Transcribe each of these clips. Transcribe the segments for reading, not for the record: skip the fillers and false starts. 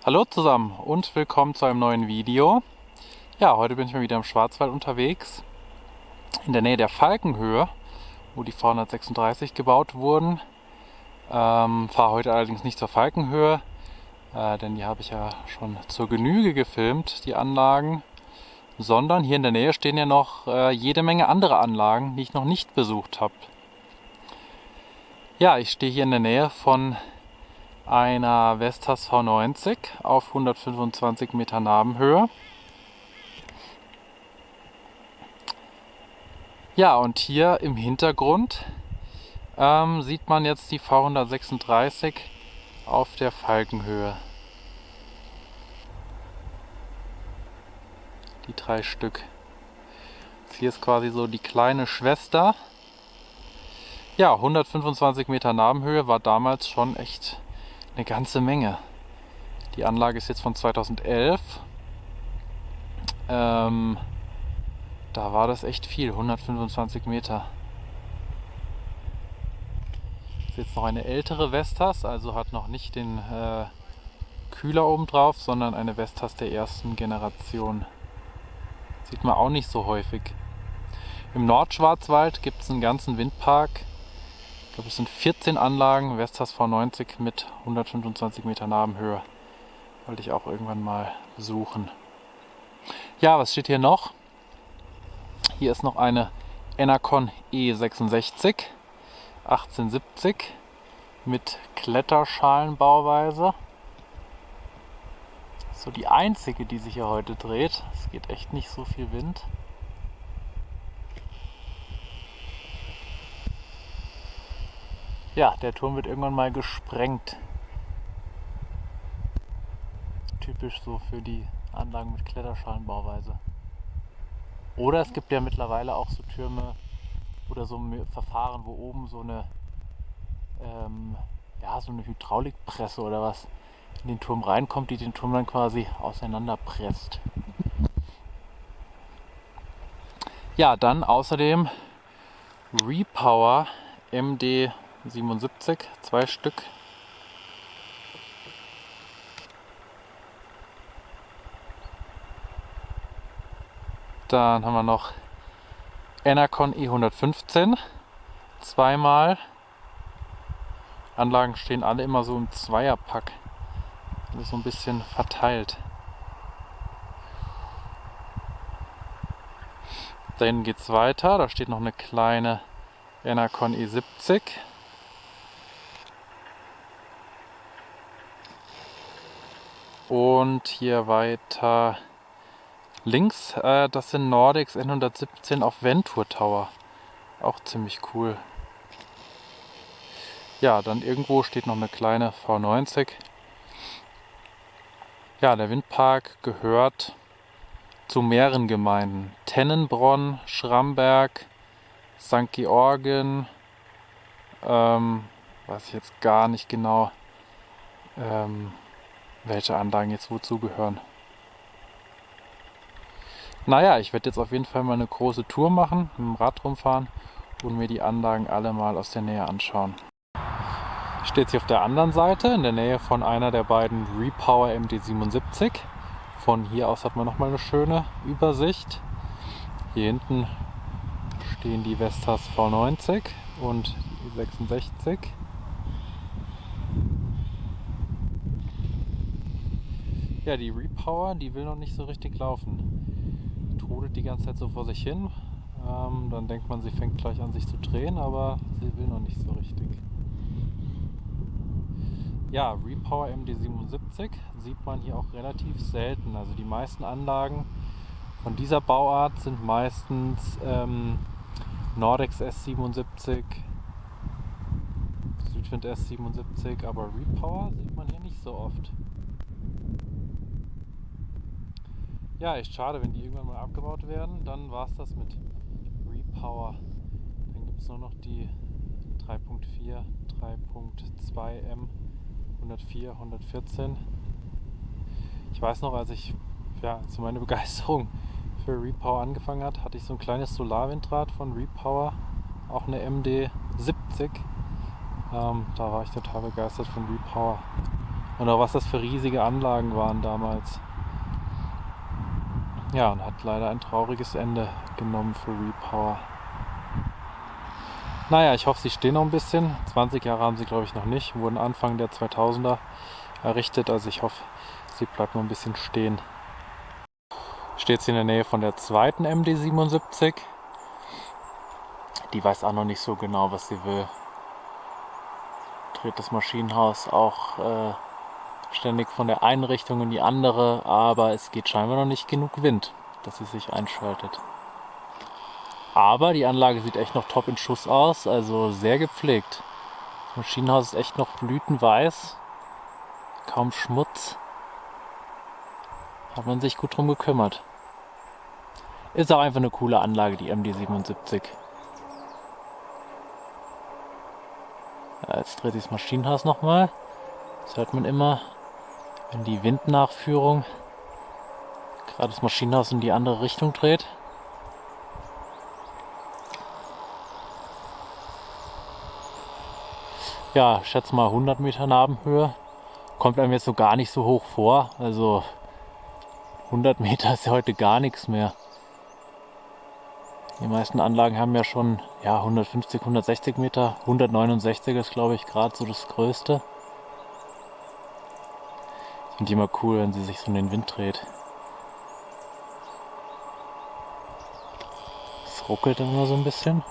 Hallo zusammen und willkommen zu einem neuen Video. Ja, heute bin ich mal wieder im Schwarzwald unterwegs, in der Nähe der Falkenhöhe, wo die V136 gebaut wurden. Fahre heute allerdings nicht zur Falkenhöhe, denn die habe ich ja schon zur Genüge gefilmt, die Anlagen. Sondern hier in der Nähe stehen ja noch jede Menge andere Anlagen, die ich noch nicht besucht habe. Ja, ich stehe hier in der Nähe von einer Vestas V90 auf 125 Meter Nabenhöhe. Ja, und hier im Hintergrund sieht man jetzt die V136 auf der Falkenhöhe. Die 3 Stück. Hier ist quasi so die kleine Schwester. Ja, 125 Meter Nabenhöhe war damals schon echt eine ganze Menge. Die Anlage ist jetzt von 2011. Da war das echt viel, 125 Meter. Das ist jetzt noch eine ältere Vestas, also hat noch nicht den Kühler oben drauf, sondern eine Vestas der ersten Generation. Sieht man auch nicht so häufig. Im Nordschwarzwald gibt es einen ganzen Windpark. Ich glaube, es sind 14 Anlagen, Vestas V90 mit 125 Meter Nabenhöhe. Wollte ich auch irgendwann mal besuchen. Ja, was steht hier noch? Hier ist noch eine Enercon E66 1870 mit Kletterschalenbauweise. So die einzige, die sich hier heute dreht. Es geht echt nicht so viel Wind. Ja, der Turm wird irgendwann mal gesprengt. Typisch so für die Anlagen mit Kletterschalenbauweise. Oder es gibt ja mittlerweile auch so Türme oder so Verfahren, wo oben so eine Hydraulikpresse oder was in den Turm reinkommt, die den Turm dann quasi auseinanderpresst. Ja, dann außerdem Repower MD77, 2 Stück. Dann haben wir noch Enercon E115, zweimal. Anlagen stehen alle immer so im Zweierpack, also so ein bisschen verteilt. Dann geht es weiter, da steht noch eine kleine Enercon E70. Und hier weiter links, das sind Nordex N117 auf Ventur Tower. Auch ziemlich cool. Ja, dann irgendwo steht noch eine kleine V90. Ja, der Windpark gehört zu mehreren Gemeinden. Tennenbronn, Schramberg, St. Georgen, weiß ich jetzt gar nicht genau, welche Anlagen jetzt wozu gehören. Naja, ich werde jetzt auf jeden Fall mal eine große Tour machen, mit dem Rad rumfahren und mir die Anlagen alle mal aus der Nähe anschauen. Ich stehe jetzt hier auf der anderen Seite, in der Nähe von einer der beiden Repower MD77. Von hier aus hat man nochmal eine schöne Übersicht. Hier hinten stehen die Vestas V90 und die 66. Ja, die Repower, die will noch nicht so richtig laufen. Trudelt die ganze Zeit so vor sich hin. Dann denkt man, sie fängt gleich an sich zu drehen, aber sie will noch nicht so richtig. Ja, Repower MD77 sieht man hier auch relativ selten. Also die meisten Anlagen von dieser Bauart sind meistens Nordex S77, Südwind S77, aber Repower sieht man hier nicht so oft. Ja, echt schade, wenn die irgendwann mal abgebaut werden, dann war es das mit Repower. Dann gibt es nur noch die 3.4, 3.2M, 104, 114. Ich weiß noch, als ich zu meiner Begeisterung für Repower angefangen hat, hatte ich so ein kleines Solarwindrad von Repower, auch eine MD70. Da war ich total begeistert von Repower. Und auch was das für riesige Anlagen waren damals. Ja, und hat leider ein trauriges Ende genommen für Repower. Naja, ich hoffe, sie stehen noch ein bisschen. 20 Jahre haben sie, glaube ich, noch nicht. Wurden Anfang der 2000er errichtet. Also ich hoffe, sie bleibt noch ein bisschen stehen. Steht sie in der Nähe von der zweiten MD77. Die weiß auch noch nicht so genau, was sie will. Dreht das Maschinenhaus auch ständig von der einen Richtung in die andere, aber es geht scheinbar noch nicht genug Wind, dass sie sich einschaltet. Aber die Anlage sieht echt noch top in Schuss aus, also sehr gepflegt. Das Maschinenhaus ist echt noch blütenweiß, kaum Schmutz. Hat man sich gut drum gekümmert. Ist auch einfach eine coole Anlage, die MD77. Ja, jetzt dreht sich das Maschinenhaus nochmal. Das hört man immer, wenn die Windnachführung gerade das Maschinenhaus in die andere Richtung dreht. Ja, ich schätze mal 100 Meter Nabenhöhe. Kommt einem jetzt so gar nicht so hoch vor. Also 100 Meter ist ja heute gar nichts mehr. Die meisten Anlagen haben ja schon 150, 160 Meter. 169 ist, glaube ich, gerade so das Größte. Finde ich immer cool, wenn sie sich so in den Wind dreht. Es ruckelt dann immer so ein bisschen.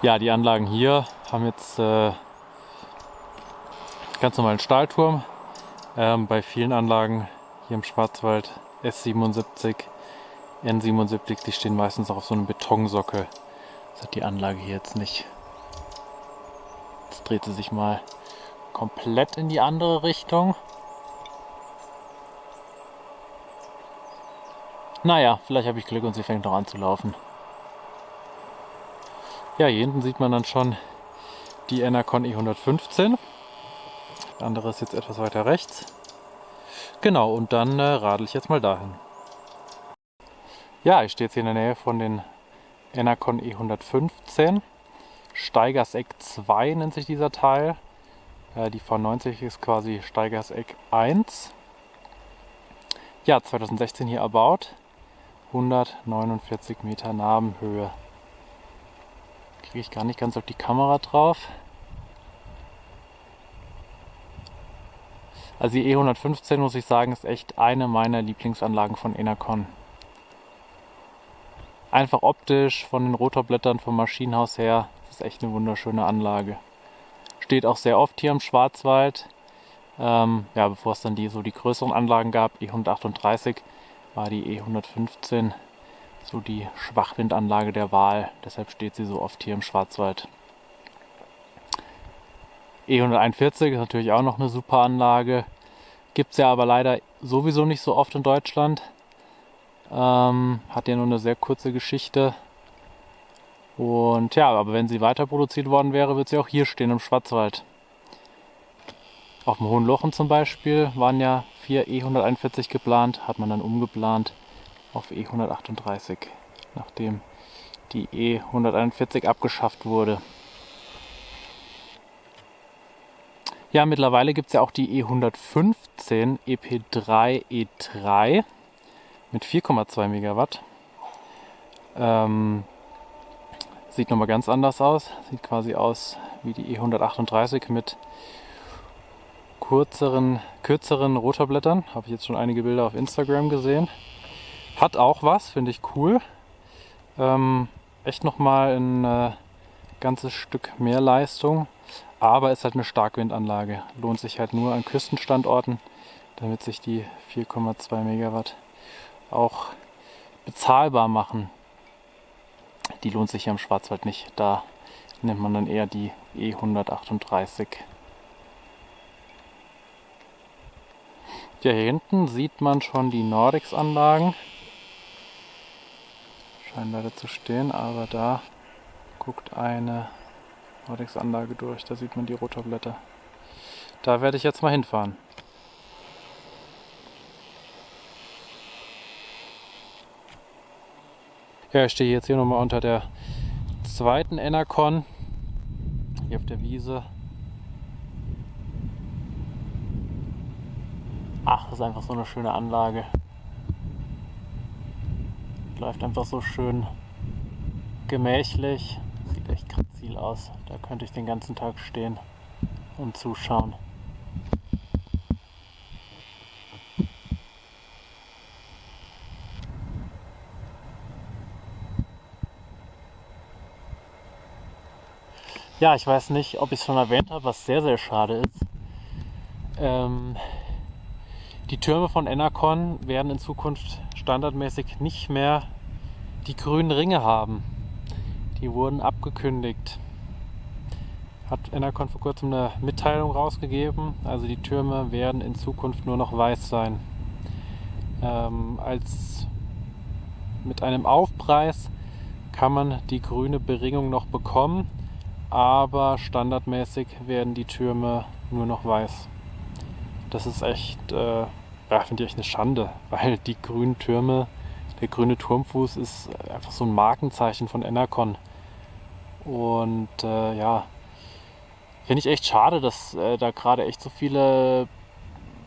Ja, die Anlagen hier haben jetzt ganz normalen Stahlturm. Bei vielen Anlagen hier im Schwarzwald S77, N77, die stehen meistens auch auf so einem Betonsockel. Das hat die Anlage hier jetzt nicht. Jetzt dreht sie sich mal komplett in die andere Richtung. Naja, vielleicht habe ich Glück und sie fängt noch an zu laufen. Ja, hier hinten sieht man dann schon die Enercon E115. Die andere ist jetzt etwas weiter rechts. Genau, und dann radel ich jetzt mal dahin. Ja, ich stehe jetzt hier in der Nähe von den Enercon E115. Steigerseck 2 nennt sich dieser Teil. Die V90 ist quasi Steigerseck 1. Ja, 2016 hier erbaut. 149 Meter Nabenhöhe. Kriege ich gar nicht ganz auf die Kamera drauf. Also die E115, muss ich sagen, ist echt eine meiner Lieblingsanlagen von Enercon. Einfach optisch, von den Rotorblättern vom Maschinenhaus her, das ist echt eine wunderschöne Anlage. Steht auch sehr oft hier im Schwarzwald. Bevor es dann die größeren Anlagen gab, E138, war die E115 so die Schwachwindanlage der Wahl. Deshalb steht sie so oft hier im Schwarzwald. E141 ist natürlich auch noch eine super Anlage. Gibt es ja aber leider sowieso nicht so oft in Deutschland. Hat ja nur eine sehr kurze Geschichte. Und ja, aber wenn sie weiter produziert worden wäre, wird sie auch hier stehen im Schwarzwald. Auf dem Hohen Lochen zum Beispiel waren ja 4 E141 geplant, hat man dann umgeplant auf E138, nachdem die E141 abgeschafft wurde. Ja, mittlerweile gibt es ja auch die E115 EP3 E3 mit 4,2 Megawatt. Sieht nochmal ganz anders aus. Sieht quasi aus wie die E138 mit kürzeren Rotorblättern. Habe ich jetzt schon einige Bilder auf Instagram gesehen. Hat auch was, finde ich cool. Echt nochmal ein ganzes Stück mehr Leistung. Aber ist halt eine Starkwindanlage. Lohnt sich halt nur an Küstenstandorten, damit sich die 4,2 Megawatt auch bezahlbar machen. Die lohnt sich ja im Schwarzwald nicht. Da nimmt man dann eher die E138. Ja, hier hinten sieht man schon die Nordex-Anlagen. Scheinen leider zu stehen, aber da guckt eine Nordex-Anlage durch. Da sieht man die Rotorblätter. Da werde ich jetzt mal hinfahren. Ja, ich stehe jetzt hier nochmal unter der zweiten Enercon. Hier auf der Wiese. Ach, das ist einfach so eine schöne Anlage. Läuft einfach so schön gemächlich. Sieht echt grazil aus. Da könnte ich den ganzen Tag stehen und zuschauen. Ja, ich weiß nicht, ob ich es schon erwähnt habe, was sehr, sehr schade ist. Die Türme von Enercon werden in Zukunft standardmäßig nicht mehr die grünen Ringe haben. Die wurden abgekündigt. Hat Enercon vor kurzem eine Mitteilung rausgegeben. Also die Türme werden in Zukunft nur noch weiß sein. Mit einem Aufpreis kann man die grüne Beringung noch bekommen, aber standardmäßig werden die Türme nur noch weiß. Das ist echt, finde ich echt eine Schande, weil die grünen Türme, der grüne Turmfuß ist einfach so ein Markenzeichen von Enercon. Und finde ich echt schade, dass da gerade echt so viele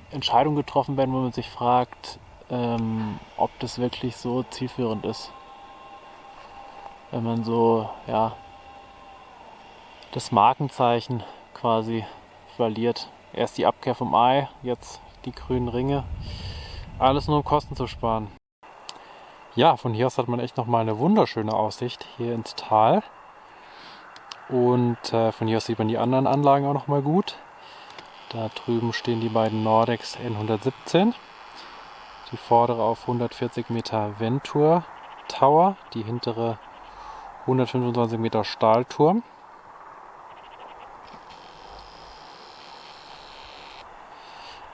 Entscheidungen getroffen werden, wo man sich fragt, ob das wirklich so zielführend ist. Wenn man so, das Markenzeichen quasi verliert. Erst die Abkehr vom Ei, jetzt die grünen Ringe. Alles nur um Kosten zu sparen. Ja, von hier aus hat man echt nochmal eine wunderschöne Aussicht hier ins Tal. Und von hier aus sieht man die anderen Anlagen auch nochmal gut. Da drüben stehen die beiden Nordex N117. Die vordere auf 140 Meter Ventur Tower, die hintere 125 Meter Stahlturm.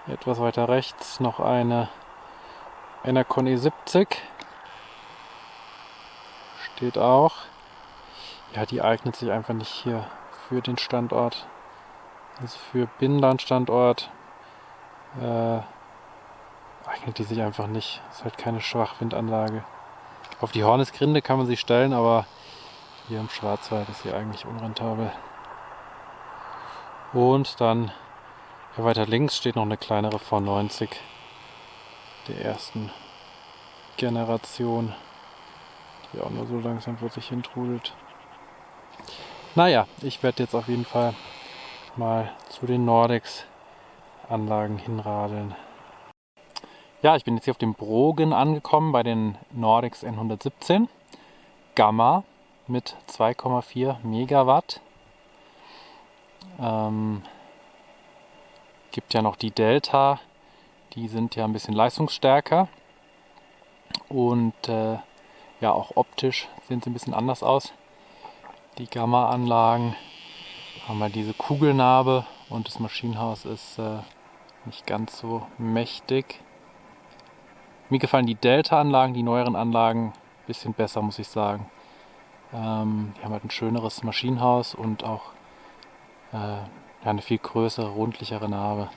Etwas weiter rechts noch eine Enercon E70. Steht auch. Ja, die eignet sich einfach nicht hier für den Standort. Also für Binnenlandstandort eignet die sich einfach nicht. Ist halt keine Schwachwindanlage. Auf die Hornisgrinde kann man sie stellen, aber hier im Schwarzwald ist sie eigentlich unrentabel. Und dann hier weiter links steht noch eine kleinere V90 der ersten Generation, die auch nur so langsam vor sich hin trudelt. Naja, ich werde jetzt auf jeden Fall mal zu den Nordex-Anlagen hinradeln. Ja, ich bin jetzt hier auf dem Brogen angekommen bei den Nordex N117 Gamma mit 2,4 Megawatt. Gibt ja noch die Delta, die sind ja ein bisschen leistungsstärker und auch optisch sehen sie ein bisschen anders aus. Die Gamma-Anlagen haben wir diese Kugelnarbe und das Maschinenhaus ist nicht ganz so mächtig. Mir gefallen die Delta-Anlagen, die neueren Anlagen, ein bisschen besser, muss ich sagen. Die haben halt ein schöneres Maschinenhaus und auch eine viel größere, rundlichere Narbe.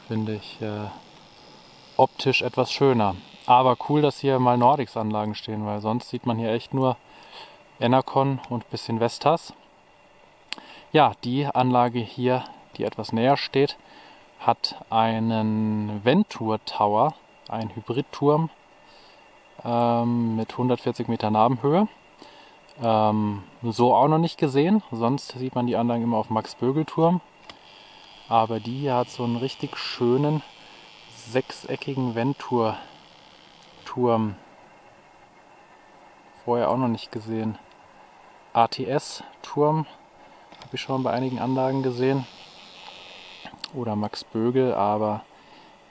Finde ich optisch etwas schöner. Aber cool, dass hier mal Nordex-Anlagen stehen, weil sonst sieht man hier echt nur Enercon und ein bisschen Vestas. Ja, die Anlage hier, die etwas näher steht, hat einen Ventur Tower, einen Hybridturm mit 140 Meter Nabenhöhe. So auch noch nicht gesehen, sonst sieht man die Anlagen immer auf Max-Bögel-Turm. Aber die hier hat so einen richtig schönen sechseckigen Ventur-Turm. Vorher auch noch nicht gesehen. ATS-Turm habe ich schon bei einigen Anlagen gesehen. Oder Max Bögel, aber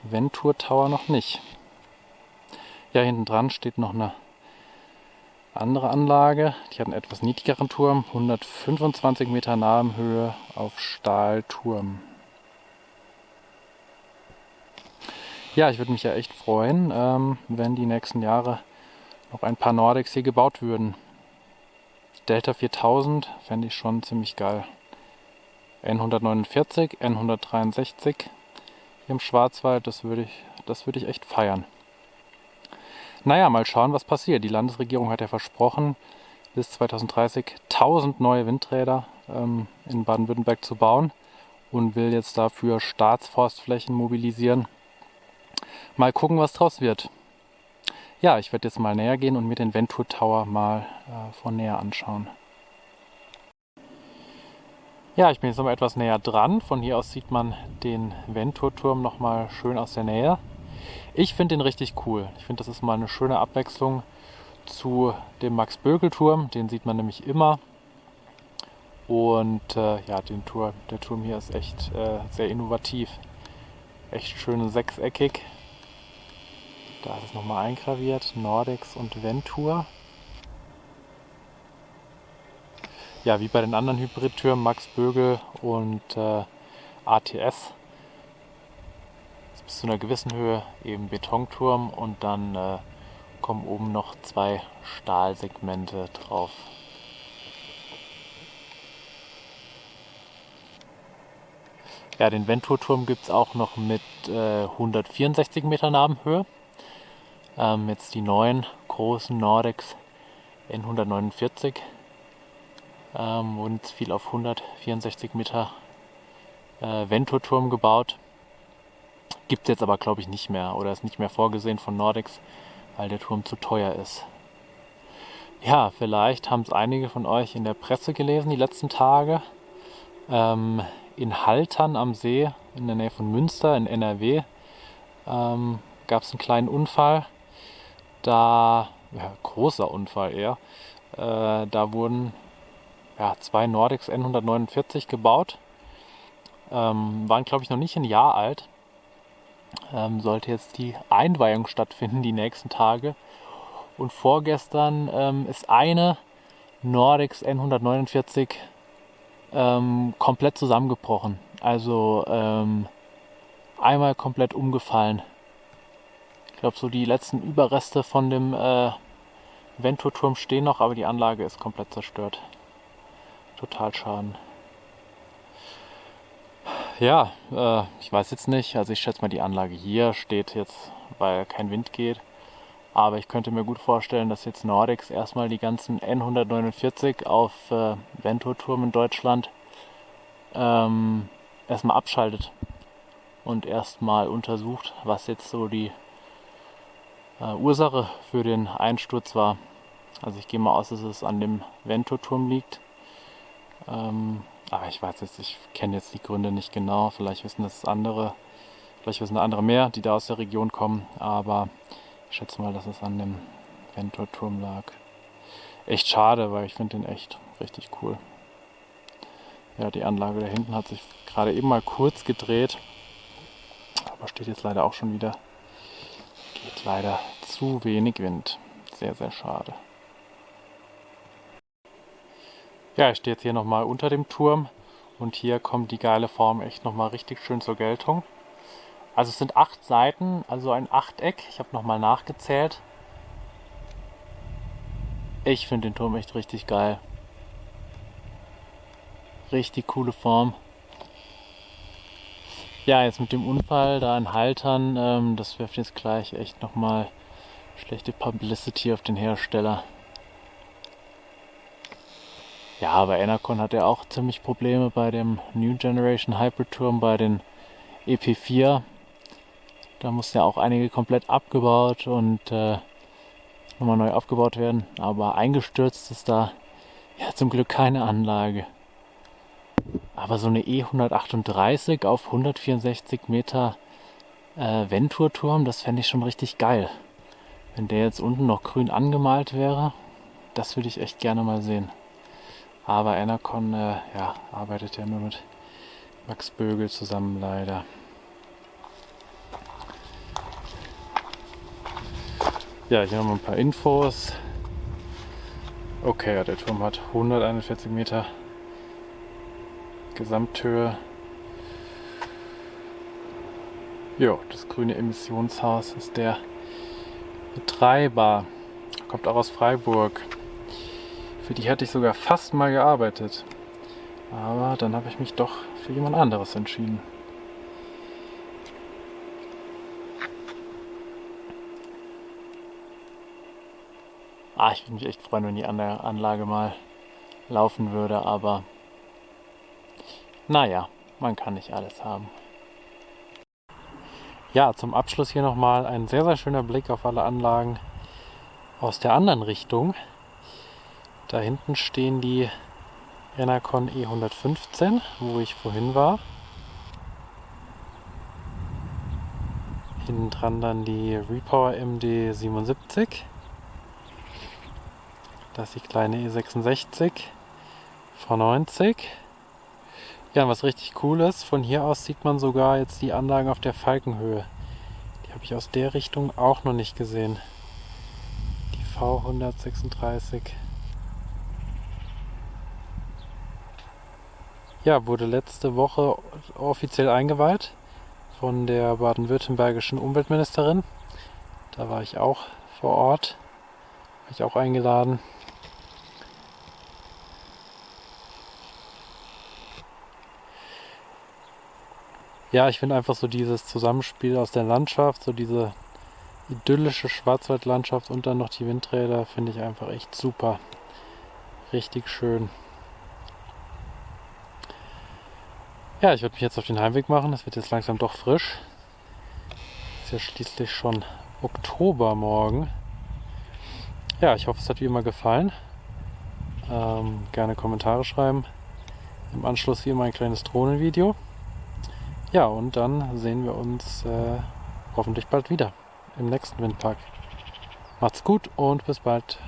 Ventur Tower noch nicht. Ja, hinten dran steht noch eine andere Anlage. Die hat einen etwas niedrigeren Turm, 125 Meter Nabenhöhe auf Stahlturm. Ja, ich würde mich ja echt freuen, wenn die nächsten Jahre noch ein paar Nordex hier gebaut würden. Delta 4000 fände ich schon ziemlich geil. N149, N163 hier im Schwarzwald, das würde ich echt feiern. Naja, mal schauen, was passiert. Die Landesregierung hat ja versprochen, bis 2030 1000 neue Windräder in Baden-Württemberg zu bauen und will jetzt dafür Staatsforstflächen mobilisieren. Mal gucken, was draus wird. Ja, ich werde jetzt mal näher gehen und mir den Ventur Tower mal von näher anschauen. Ja, ich bin jetzt noch mal etwas näher dran. Von hier aus sieht man den Ventur-Turm noch mal schön aus der Nähe. Ich finde den richtig cool. Ich finde, das ist mal eine schöne Abwechslung zu dem Max-Bögel-Turm. Den sieht man nämlich immer. Und ja, der Turm hier ist echt sehr innovativ. Echt schön sechseckig. Da ist es nochmal eingraviert. Nordex und Ventur. Ja, wie bei den anderen Hybridtürmen, Max Bögel und ATS. Bis zu einer gewissen Höhe eben Betonturm und dann kommen oben noch 2 Stahlsegmente drauf. Ja, den Ventur-Turm gibt es auch noch mit 164 Meter Nabenhöhe. Jetzt die neuen großen Nordex N149 wurden jetzt viel auf 164 Meter Ventur-Turm gebaut. Gibt es jetzt aber, glaube ich, nicht mehr oder ist nicht mehr vorgesehen von Nordex, weil der Turm zu teuer ist. Ja, vielleicht haben es einige von euch in der Presse gelesen die letzten Tage. In Haltern am See, in der Nähe von Münster in NRW, gab es einen kleinen Unfall. Großer Unfall eher. Da wurden 2 Nordex N149 gebaut. Waren, glaube ich, noch nicht ein Jahr alt. Sollte jetzt die Einweihung stattfinden, die nächsten Tage. Und vorgestern ist eine Nordex N149 komplett zusammengebrochen. Also einmal komplett umgefallen. Ich glaube, so die letzten Überreste von dem Ventur-Turm stehen noch, aber die Anlage ist komplett zerstört. Total Schaden. Ja, ich weiß jetzt nicht. Also ich schätze mal, die Anlage hier steht jetzt, weil kein Wind geht. Aber ich könnte mir gut vorstellen, dass jetzt Nordex erstmal die ganzen N149 auf Ventur-Turm in Deutschland erstmal abschaltet und erstmal untersucht, was jetzt so die Ursache für den Einsturz war. Also ich gehe mal aus, dass es an dem Ventur-Turm liegt. Aber ich weiß jetzt, ich kenne jetzt die Gründe nicht genau. Vielleicht wissen andere mehr, die da aus der Region kommen. Aber ich schätze mal, dass es an dem Ventur-Turm lag. Echt schade, weil ich finde den echt richtig cool. Ja, die Anlage da hinten hat sich gerade eben mal kurz gedreht. Aber steht jetzt leider auch schon wieder. Geht leider zu wenig Wind. Sehr, sehr schade. Ja, ich stehe jetzt hier nochmal unter dem Turm. Und hier kommt die geile Form echt nochmal richtig schön zur Geltung. Also es sind 8 Seiten, also ein Achteck. Ich habe nochmal nachgezählt. Ich finde den Turm echt richtig geil. Richtig coole Form. Ja, jetzt mit dem Unfall da in Haltern, das wirft jetzt gleich echt nochmal schlechte Publicity auf den Hersteller. Ja, aber Enercon hat ja auch ziemlich Probleme bei dem New Generation Hybrid Turm, bei den EP4. Da mussten ja auch einige komplett abgebaut und nochmal neu aufgebaut werden. Aber eingestürzt ist da ja zum Glück keine Anlage. Aber so eine E138 auf 164 Meter Ventur-Turm, das fände ich schon richtig geil. Wenn der jetzt unten noch grün angemalt wäre, das würde ich echt gerne mal sehen. Aber Enercon arbeitet ja nur mit Max Bögel zusammen leider. Ja, hier haben wir ein paar Infos. Okay, ja, der Turm hat 141 Meter Gesamthöhe. Jo, das grüne Emissionshaus ist der Betreiber. Kommt auch aus Freiburg. Für die hatte ich sogar fast mal gearbeitet. Aber dann habe ich mich doch für jemand anderes entschieden. Ich würde mich echt freuen, wenn die Anlage mal laufen würde, aber naja, man kann nicht alles haben. Ja, zum Abschluss hier nochmal ein sehr, sehr schöner Blick auf alle Anlagen aus der anderen Richtung. Da hinten stehen die Enercon E115, wo ich vorhin war. Hinten dran dann die Repower MD77. Das ist die kleine E66 V90. Ja, und was richtig cool ist, von hier aus sieht man sogar jetzt die Anlagen auf der Falkenhöhe. Die habe ich aus der Richtung auch noch nicht gesehen. Die V136. Ja, wurde letzte Woche offiziell eingeweiht von der baden-württembergischen Umweltministerin. Da war ich auch vor Ort, war ich auch eingeladen. Ja, ich finde einfach so dieses Zusammenspiel aus der Landschaft, so diese idyllische Schwarzwaldlandschaft und dann noch die Windräder, finde ich einfach echt super. Richtig schön. Ja, ich würde mich jetzt auf den Heimweg machen. Es wird jetzt langsam doch frisch. Ist ja schließlich schon Oktober morgen. Ja, ich hoffe, es hat wie immer gefallen. Gerne Kommentare schreiben. Im Anschluss wie immer ein kleines Drohnenvideo. Ja, und dann sehen wir uns hoffentlich bald wieder im nächsten Windpark. Macht's gut und bis bald.